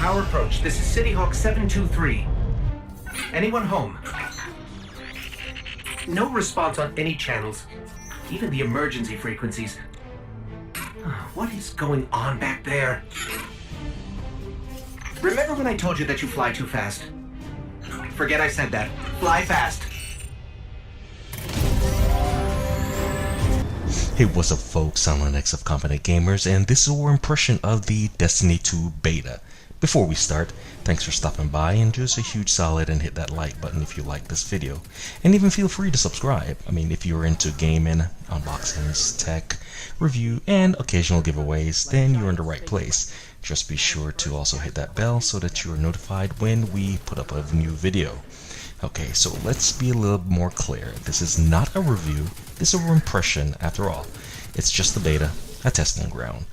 Our approach. This is City Hawk 723. Anyone home? No response on any channels. Even the emergency frequencies. What is going on back there? Remember when I told you that you fly too fast? Forget I said that. Fly fast. Hey, what's up folks, I'm X of Confident Gamers, and this is our impression of the Destiny 2 beta. Before we start, thanks for stopping by, and just a huge solid and hit that like button if you like this video. And even feel free to subscribe. I mean, if you're into gaming, unboxings, tech, review, and occasional giveaways, then you're in the right place. Just be sure to also hit that bell so that you are notified when we put up a new video. Okay, so let's be a little more clear. This is not a review, this is our impression after all. It's just the beta, a testing ground.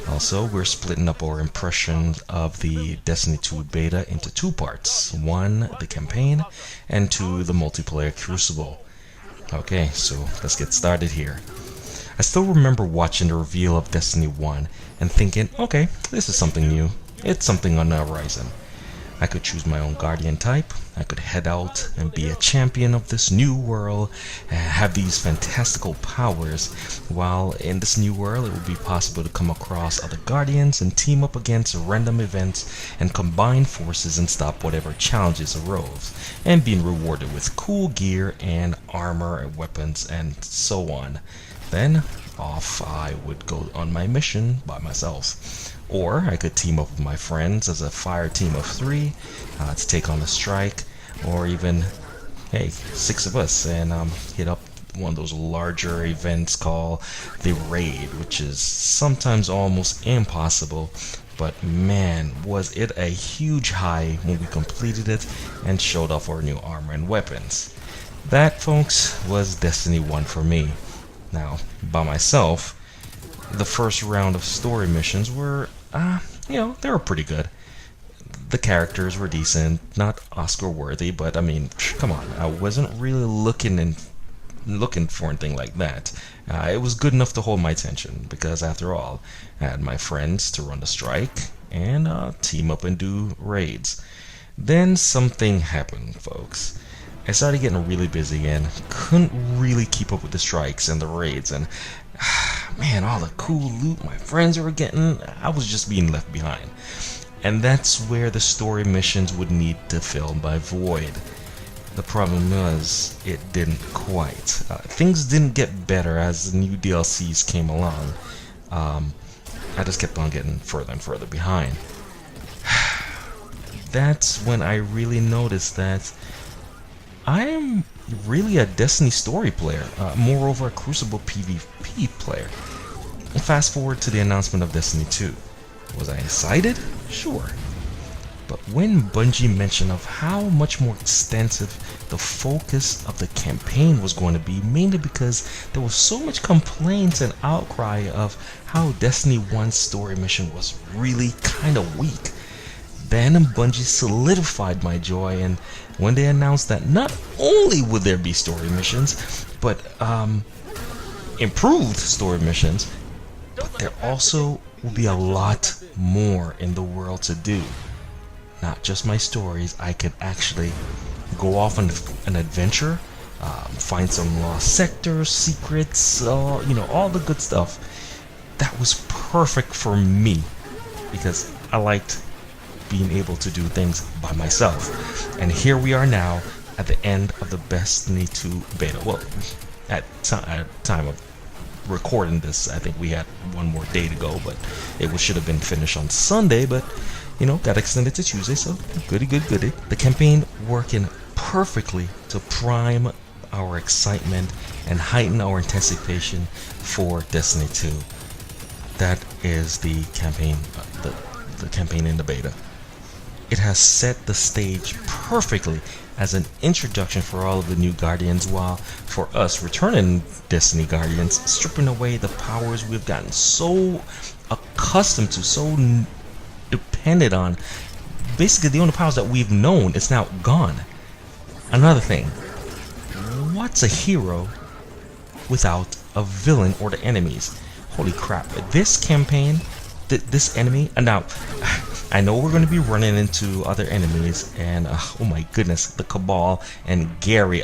Also, we're splitting up our impression of the Destiny 2 beta into two parts. One, the campaign, and two, the multiplayer Crucible. Okay, so let's get started here. I still remember watching the reveal of Destiny 1 and thinking, okay, this is something new. It's something on the horizon. I could choose my own Guardian type, I could head out and be a champion of this new world, have these fantastical powers, while in this new world it would be possible to come across other Guardians and team up against random events and combine forces and stop whatever challenges arose, and being rewarded with cool gear and armor and weapons and so on. Then off I would go on my mission by myself. Or I could team up with my friends as a fire team of 3 to take on the strike, or even, hey, 6 of us and hit up one of those larger events called the Raid, which is sometimes almost impossible, but man, was it a huge high when we completed it and showed off our new armor and weapons. That, folks, was Destiny 1 for me. Now, by myself, the first round of story missions were, they were pretty good. The characters were decent, not Oscar worthy, but I mean, come on, I wasn't really looking for anything like that. It was good enough to hold my attention, because after all, I had my friends to run the strike and team up and do raids. Then something happened, folks. I started getting really busy and couldn't really keep up with the strikes and the raids, and man, all the cool loot my friends were getting, I was just being left behind. And that's where the story missions would need to fill my void. The problem was, it didn't quite. Things didn't get better as the new DLCs came along. I just kept on getting further and further behind. That's when I really noticed that I'm really a Destiny story player, moreover a Crucible PvP player. And fast forward to the announcement of Destiny 2. Was I excited? Sure. But when Bungie mentioned of how much more extensive the focus of the campaign was going to be, mainly because there was so much complaints and outcry of how Destiny 1's story mission was really kinda weak, then Bungie solidified my joy, and when they announced that not only would there be story missions, but improved story missions, but there also will be a lot more in the world to do. Not just my stories, I could actually go off on an adventure, find some lost sectors, secrets, all the good stuff. That was perfect for me, because I liked being able to do things by myself. And here we are now at the end of the Destiny 2 beta. Well, at time of recording this, I think we had one more day to go, but it should have been finished on Sunday, but got extended to Tuesday, so goody. The campaign working perfectly to prime our excitement and heighten our anticipation for Destiny 2. That is the campaign, the campaign in the beta. It has set the stage perfectly as an introduction for all of the new Guardians, while for us returning Destiny Guardians, stripping away the powers we've gotten so accustomed to, so dependent on. Basically, the only powers that we've known is now gone. Another thing, what's a hero without a villain or the enemies? Holy crap, this campaign this enemy, and now I know we're going to be running into other enemies, and oh my goodness, the Cabal and Gary,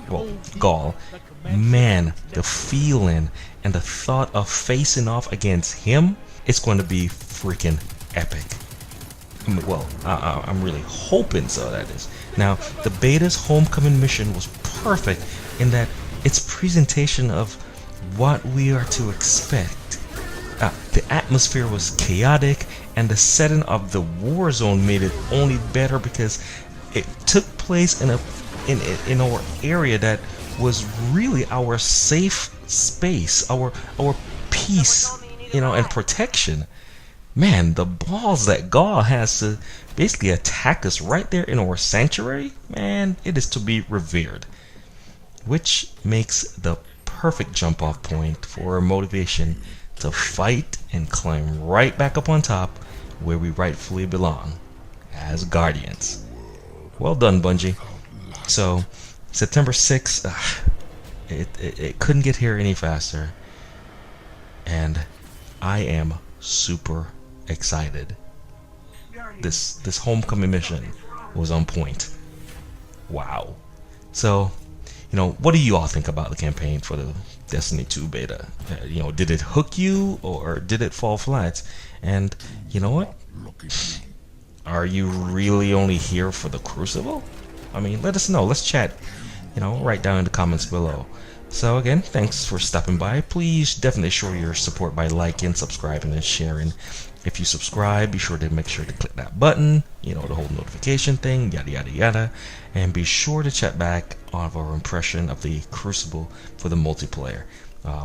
well, Gaul. Man, the feeling and the thought of facing off against him, it's going to be freaking epic. Well, I'm really hoping so, that is. Now, the beta's homecoming mission was perfect in that its presentation of what we are to expect. The atmosphere was chaotic, and the setting of the war zone made it only better because it took place in our area that was really our safe space, our peace, and protection. Man, the balls that Gaul has to basically attack us right there in our sanctuary, man, it is to be revered. Which makes the perfect jump off point for our motivation to fight and climb right back up on top where we rightfully belong, as Guardians. Well done, Bungie. So, September 6th, it couldn't get here any faster. And I am super excited. This homecoming mission was on point. Wow. So, what do you all think about the campaign for the Destiny 2 beta? Did it hook you or did it fall flat? And you know what? Are you really only here for the Crucible? Let us know. Let's chat. Right down in the comments below. So again, thanks for stopping by. Please definitely show your support by liking, subscribing, and sharing. If you subscribe, be sure to click that button, the whole notification thing, yada yada yada. And be sure to check back on our impression of the Crucible for the multiplayer,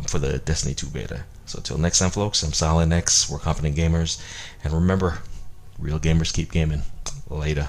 for the Destiny 2 beta. So till next time, folks, I'm Silent X, we're Confident Gamers. And remember, real gamers keep gaming. Later.